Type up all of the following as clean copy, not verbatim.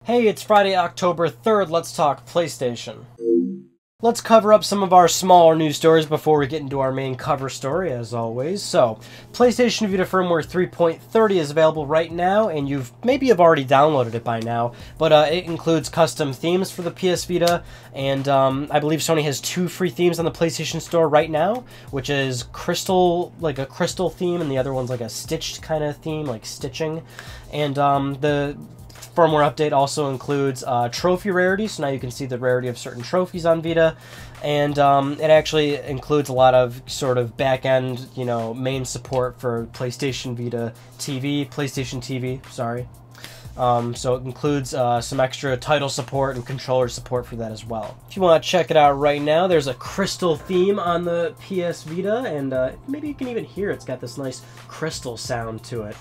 Hey, it's Friday, October 3rd. Let's talk PlayStation. Let's cover up some of our smaller news stories before we get into our main cover story, as always. So, PlayStation Vita Firmware 3.30 is available right now, and maybe you've already downloaded it by now, but it includes custom themes for the PS Vita, and I believe Sony has 2 free themes on the PlayStation Store right now, which is crystal, like a crystal theme, and the other one's like a stitched kind of theme, like stitching. And the firmware update also includes trophy rarity, so now you can see the rarity of certain trophies on Vita, and it actually includes a lot of sort of back-end, main support for PlayStation Vita TV, PlayStation TV, sorry. So it includes some extra title support and controller support for that as well. If you want to check it out right now, there's a crystal theme on the PS Vita, and maybe you can even hear it's got this nice crystal sound to it.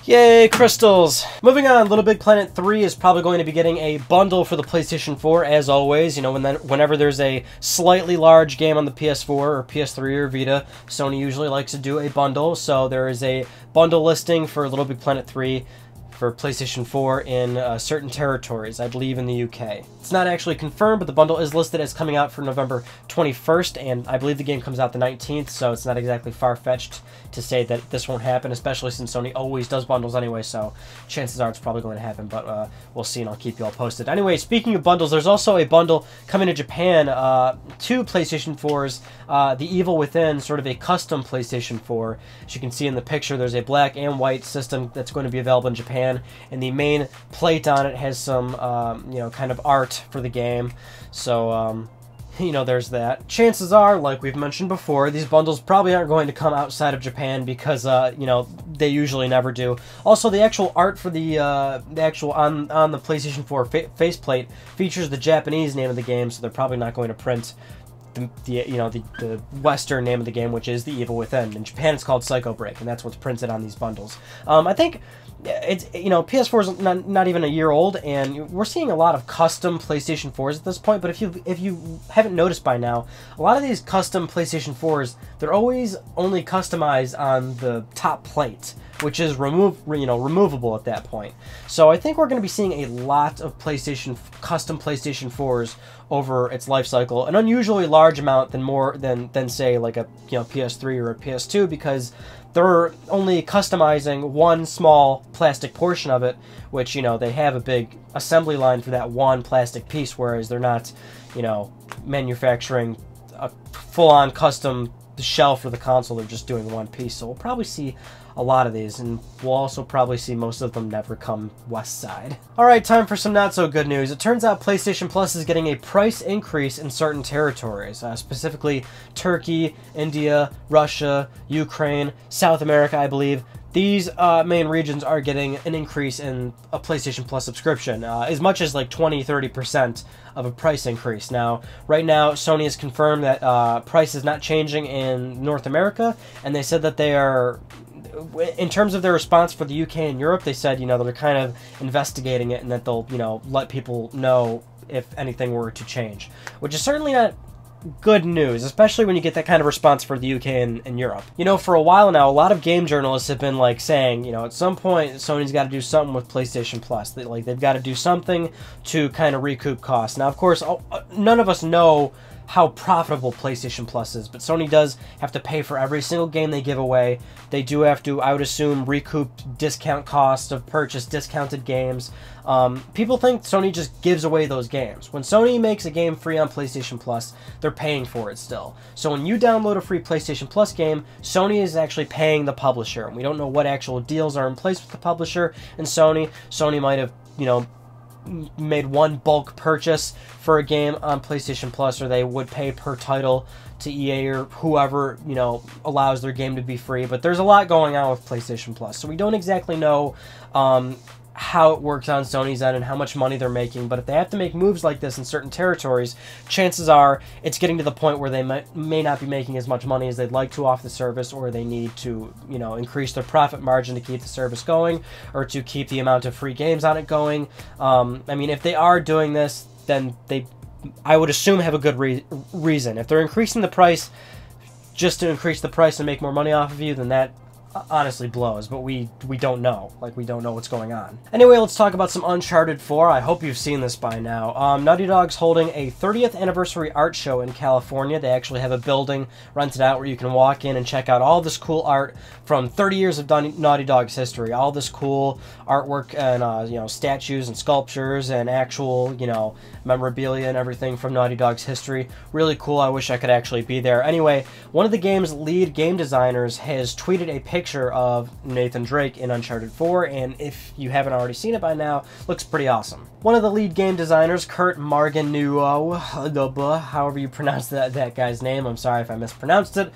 Yay, crystals! Moving on, Little Big Planet 3 is probably going to be getting a bundle for the PlayStation 4, as always. Whenever there's a slightly large game on the PS4 or PS3 or Vita, Sony usually likes to do a bundle. So there is a bundle listing for Little Big Planet 3 for PlayStation 4 in certain territories, I believe in the UK. It's not actually confirmed, but the bundle is listed as coming out for November 21st, and I believe the game comes out the 19th, so it's not exactly far-fetched to say that this won't happen, especially since Sony always does bundles anyway, so chances are it's probably going to happen, but we'll see, and I'll keep you all posted. Anyway, speaking of bundles, there's also a bundle coming to Japan, 2 PlayStation 4s, The Evil Within, sort of a custom PlayStation 4. As you can see in the picture, there's a black and white system that's going to be available in Japan, and the main plate on it has some, kind of art for the game. So, there's that. Chances are, like we've mentioned before, these bundles probably aren't going to come outside of Japan because, they usually never do. Also, the actual art for the actual on the PlayStation 4 faceplate features the Japanese name of the game, so they're probably not going to print the Western name of the game, which is The Evil Within. In Japan, it's called Psycho Break, and that's what's printed on these bundles. I think it's PS4 is not even a year old, and we're seeing a lot of custom PlayStation 4s at this point. But if you haven't noticed by now, a lot of these custom PlayStation 4s, they're always only customized on the top plate, which is removable at that point. So I think we're going to be seeing a lot of custom PlayStation 4s over its life cycle, an unusually large amount than say like a PS3 or a PS2, because they're only customizing one small plastic portion of it, which they have a big assembly line for that one plastic piece, whereas they're not manufacturing a full-on custom shell for the console. They're just doing one piece. So we'll probably see a lot of these, and we'll also probably see most of them never come west side. Alright, time for some not so good news. It turns out PlayStation Plus is getting a price increase in certain territories, specifically Turkey, India, Russia, Ukraine, South America, I believe. These main regions are getting an increase in a PlayStation Plus subscription, as much as like 20-30% of a price increase. Now, right now, Sony has confirmed that price is not changing in North America, and they said that they are, in terms of their response for the UK and Europe, they said, they're kind of investigating it, and that they'll, let people know if anything were to change, which is certainly not good news, especially when you get that kind of response for the UK and Europe. For a while now, a lot of game journalists have been saying, at some point Sony's got to do something with PlayStation Plus. They've got to do something to kind of recoup costs. Now, of course, none of us know how profitable PlayStation Plus is, but Sony does have to pay for every single game they give away. They do have to, I would assume, recoup discount cost of purchase, discounted games. People think Sony just gives away those games. When Sony makes a game free on PlayStation Plus, they're paying for it still. So when you download a free PlayStation Plus game, Sony is actually paying the publisher, and we don't know what actual deals are in place with the publisher and Sony. Sony might have, made one bulk purchase for a game on PlayStation Plus, or they would pay per title to EA or whoever, allows their game to be free. But there's a lot going on with PlayStation Plus, so we don't exactly know how it works on Sony's end and how much money they're making. But if they have to make moves like this in certain territories, chances are it's getting to the point where they may not be making as much money as they'd like to off the service, or they need to, increase their profit margin to keep the service going, or to keep the amount of free games on it going. If they are doing this, then I would assume, have a good reason. If they're increasing the price just to increase the price and make more money off of you, then that honestly blows, but we don't know. Like, we don't know what's going on. Anyway, let's talk about some Uncharted 4. I hope you've seen this by now. Naughty Dog's holding a 30th anniversary art show in California. They actually have a building rented out where you can walk in and check out all this cool art from 30 years of Naughty Dog's history. All this cool artwork and, you know, statues and sculptures and actual, you know, memorabilia and everything from Naughty Dog's history. Really cool. I wish I could actually be there. Anyway, one of the game's lead game designers has tweeted a picture of Nathan Drake in Uncharted 4, and if you haven't already seen it by now, looks pretty awesome. One of the lead game designers, Kurt Marganuo, however you pronounce that guy's name, I'm sorry if I mispronounced it.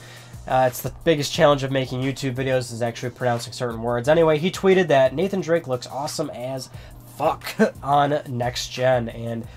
It's the biggest challenge of making YouTube videos is actually pronouncing certain words. Anyway, he tweeted that Nathan Drake looks awesome as fuck on next gen, and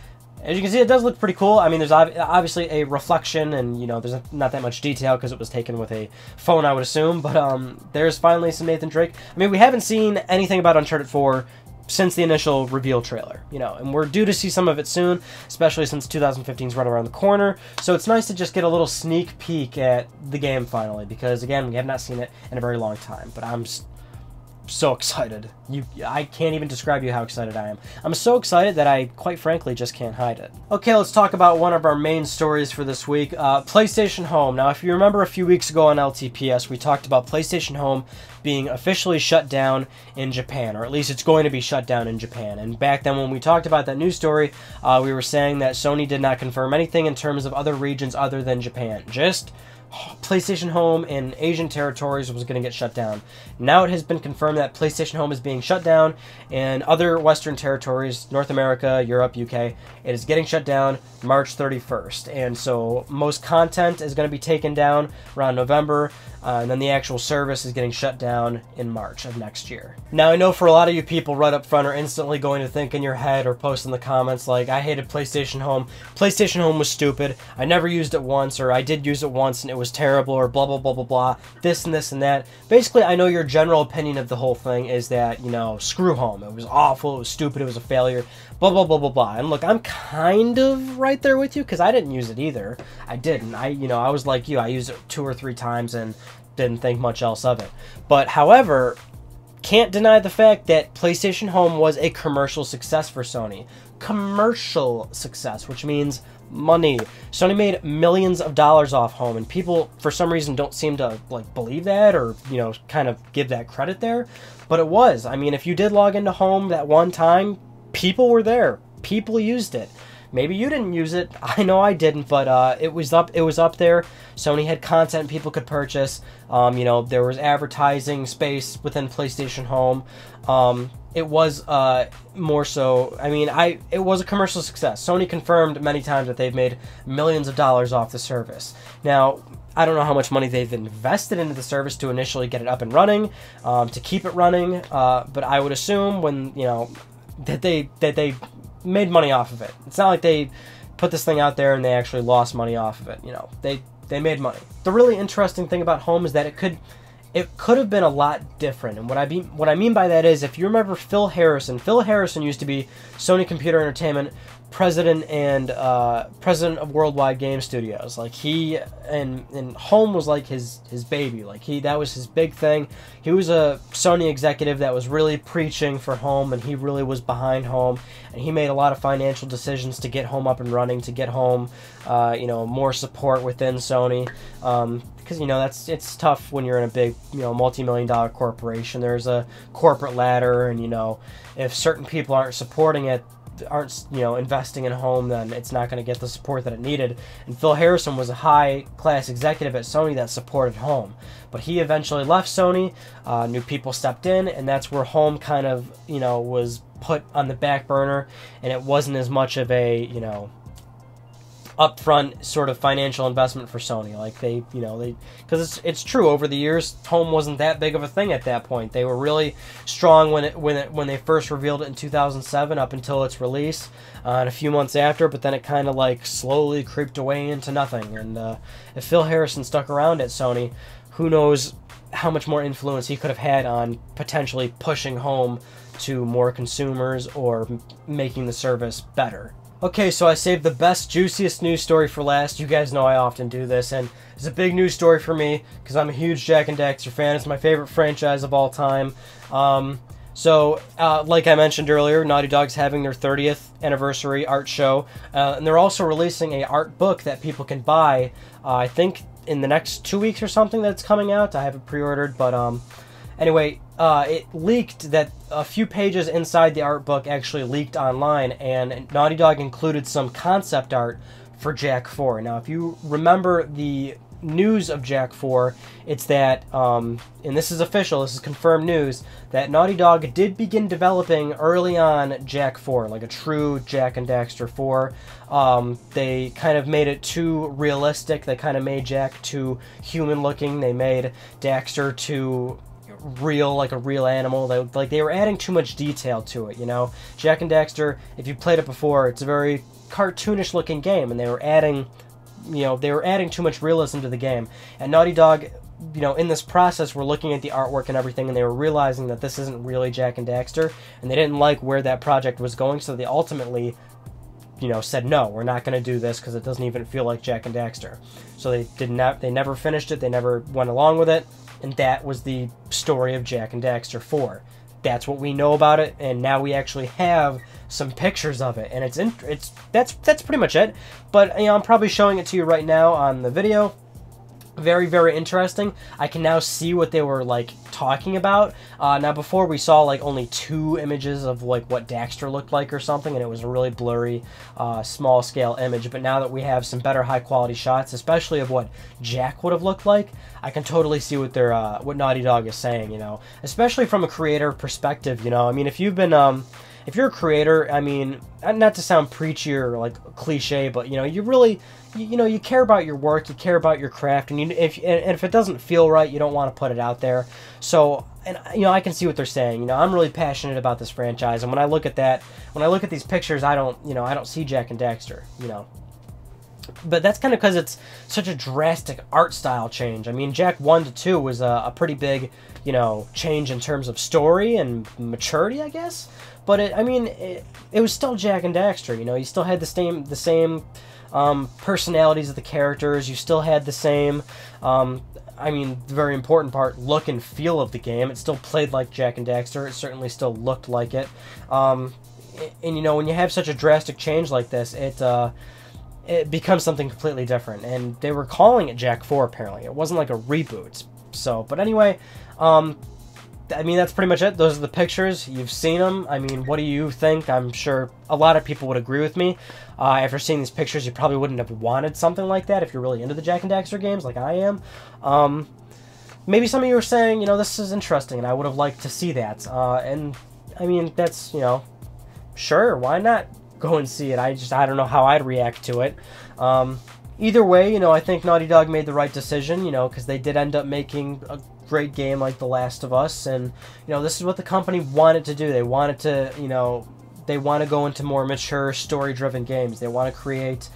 as you can see, it does look pretty cool. I mean, there's obviously a reflection, and, you know, there's not that much detail because it was taken with a phone, I would assume. But there's finally some Nathan Drake. I mean, we haven't seen anything about Uncharted 4 since the initial reveal trailer, you know, and we're due to see some of it soon, especially since 2015's right around the corner. So it's nice to just get a little sneak peek at the game finally, because, again, we have not seen it in a very long time. But I'm so excited. I can't even describe you how excited I am. I'm so excited that I, quite frankly, just can't hide it. Okay, let's talk about one of our main stories for this week, PlayStation Home. Now, if you remember a few weeks ago on LTPS, we talked about PlayStation Home being officially shut down in Japan, or at least it's going to be shut down in Japan. And back then when we talked about that news story, we were saying that Sony did not confirm anything in terms of other regions other than Japan. Just PlayStation Home in Asian territories was going to get shut down. Now it has been confirmed that PlayStation Home is being shut down in other Western territories, North America, Europe, UK. It is getting shut down March 31st. And so most content is going to be taken down around November, and then the actual service is getting shut down in March of next year. Now, I know for a lot of you people right up front are instantly going to think in your head or post in the comments like, I hated PlayStation Home. PlayStation Home was stupid. I never used it once, or I did use it once and it was terrible, or blah, blah, blah, blah, blah, this and this and that. Basically, I know your general opinion of the whole thing is that, you know, screw Home. It was awful, it was stupid, it was a failure, blah, blah, blah, blah, blah. And look, I'm kind of right there with you because I didn't use it either. I didn't. I was like you. I used it 2 or 3 times and didn't think much else of it. But, however, can't deny the fact that PlayStation Home was a commercial success for Sony. Commercial success, which means money. Sony made millions of dollars off Home, and people, for some reason, don't seem to, like, believe that or, you know, kind of give that credit there. But it was. I mean, if you did log into Home that one time, people were there. People used it. Maybe you didn't use it. I know I didn't, but it was up there. Sony had content people could purchase. You know, there was advertising space within PlayStation Home. It was more so, I mean, it was a commercial success. Sony confirmed many times that they've made millions of dollars off the service. Now, I don't know how much money they've invested into the service to initially get it up and running, to keep it running, but I would assume when, you know, that they made money off of it. It's not like they put this thing out there and they actually lost money off of it. You know, they made money. The really interesting thing about Home is that it could have been a lot different. And what I mean by that is, if you remember Phil Harrison used to be Sony Computer Entertainment president and president of Worldwide Game Studios. Like, he and Home was like his baby. Like, that was his big thing. He was a Sony executive that was really preaching for Home, and he really was behind Home, and he made a lot of financial decisions to get Home up and running, to get Home you know, more support within Sony, because, you know, it's tough when you're in a big, you know, multi-million-dollar corporation. There's a corporate ladder, and, you know, if certain people aren't supporting it, aren't, you know, investing in Home, then it's not going to get the support that it needed. And Phil Harrison was a high-class executive at Sony that supported Home, but he eventually left Sony. New people stepped in, and that's where Home kind of, you know, was put on the back burner, and it wasn't as much of a, you know, upfront sort of financial investment for Sony. Like, because it's true, over the years Home wasn't that big of a thing at that point. They were really strong when they first revealed it in 2007 up until its release, and a few months after, but then it kind of like slowly creeped away into nothing. And if Phil Harrison stuck around at Sony, who knows how much more influence he could have had on potentially pushing Home to more consumers or making the service better. Okay, so I saved the best, juiciest news story for last. You guys know I often do this, and it's a big news story for me because I'm a huge Jak and Daxter fan. It's my favorite franchise of all time. Like I mentioned earlier, Naughty Dog's having their 30th anniversary art show, and they're also releasing a art book that people can buy, I think in the next 2 weeks or something that's coming out. I haven't pre-ordered, but anyway, it leaked that a few pages inside the art book actually leaked online, and Naughty Dog included some concept art for Jak 4. Now, if you remember the news of Jak 4, it's that, and this is official, this is confirmed news, that Naughty Dog did begin developing early on Jak 4, like a true Jak and Daxter 4. They kind of made it too realistic. They kind of made Jak too human looking. They made Daxter too real, like a real animal. They were adding too much detail to it, you know. Jak and Daxter, if you played it before, it's a very cartoonish looking game, and they were adding too much realism to the game. And Naughty Dog, you know, in this process, were looking at the artwork and everything, and they were realizing that this isn't really Jak and Daxter, and they didn't like where that project was going, so they ultimately, you know, said, no, we're not going to do this because it doesn't even feel like Jak and Daxter. So they never finished it, they never went along with it, and that was the story of Jak and Daxter 4. That's what we know about it, and now we actually have some pictures of it, and that's pretty much it. But you know, I'm probably showing it to you right now on the video. Very, very interesting. I can now see what they were like talking about. Now before we saw like only 2 images of like what Daxter looked like or something, and it was a really blurry, small scale image. But now that we have some better high quality shots, especially of what Jak would have looked like, I can totally see what they're what Naughty Dog is saying. You know, especially from a creator perspective. You know, I mean, if you've been if you're a creator, I mean, not to sound preachy or like cliche, but you know, you really, you know, you care about your work, you care about your craft, and if it doesn't feel right, you don't want to put it out there. So, and you know, I can see what they're saying. You know, I'm really passionate about this franchise, and when I look at that, when I look at these pictures, I don't see Jak and Daxter. You know. But that's kind of because it's such a drastic art style change. I mean, Jak 1 to 2 was a pretty big, you know, change in terms of story and maturity, I guess. But it was still Jak and Daxter. You know, you still had the same personalities of the characters. You still had the same, I mean, the very important part, look and feel of the game. It still played like Jak and Daxter. It certainly still looked like it. And you know, when you have such a drastic change like this, it becomes something completely different, and they were calling it Jak 4 apparently. It wasn't like a reboot. So, but anyway, I mean, that's pretty much it. Those are the pictures. You've seen them. I mean, what do you think? I'm sure a lot of people would agree with me. After seeing these pictures, you probably wouldn't have wanted something like that if you're really into the Jak and Daxter games like I am. Maybe some of you are saying, you know, this is interesting and I would have liked to see that. And, I mean, that's, you know, sure, why not go and see it? I don't know how I'd react to it. Either way, you know, I think Naughty Dog made the right decision, you know, because they did end up making a great game like The Last of Us, and, you know, this is what the company wanted to do. They wanted to, you know, they want to go into more mature, story-driven games. They want to create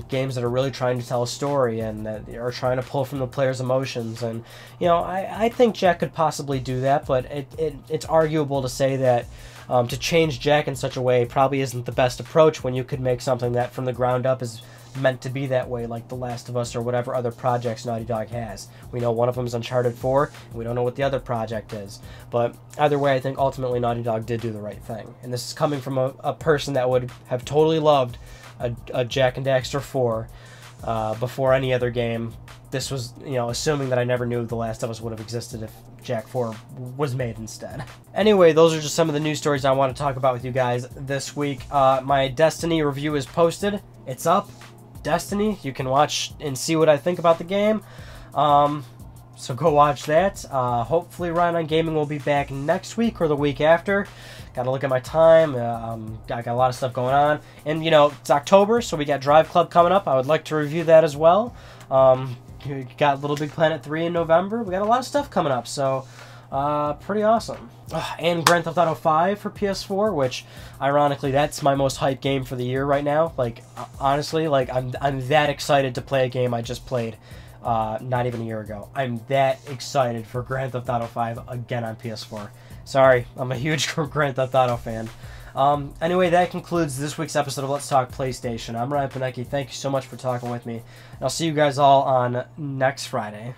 games that are really trying to tell a story and that are trying to pull from the player's emotions. And, you know, I think Jak could possibly do that, but it's arguable to say that to change Jak in such a way probably isn't the best approach when you could make something that from the ground up is meant to be that way, like The Last of Us or whatever other projects Naughty Dog has. We know one of them is Uncharted 4, and we don't know what the other project is. But either way, I think ultimately Naughty Dog did do the right thing. And this is coming from a person that would have totally loved a Jak and Daxter 4 before any other game. This was, you know, assuming that I never knew The Last of Us would have existed if Jak 4 was made instead. Anyway, those are just some of the news stories I want to talk about with you guys this week. My Destiny review is posted. It's up. Destiny. You can watch and see what I think about the game. So go watch that. Hopefully Ryan on Gaming will be back next week or the week after. Gotta look at my time. I got a lot of stuff going on. And, you know, it's October, so we got Drive Club coming up. I would like to review that as well. We got Little Big Planet 3 in November. We got a lot of stuff coming up, so pretty awesome. And Grand Theft Auto 5 for PS4, which, ironically, that's my most hyped game for the year right now. Like, honestly, like, I'm that excited to play a game I just played not even a year ago. I'm that excited for Grand Theft Auto 5 again on PS4. Sorry, I'm a huge Grand Theft Auto fan. Anyway, that concludes this week's episode of Let's Talk PlayStation. I'm Ryan Panecki. Thank you so much for talking with me. And I'll see you guys all on next Friday.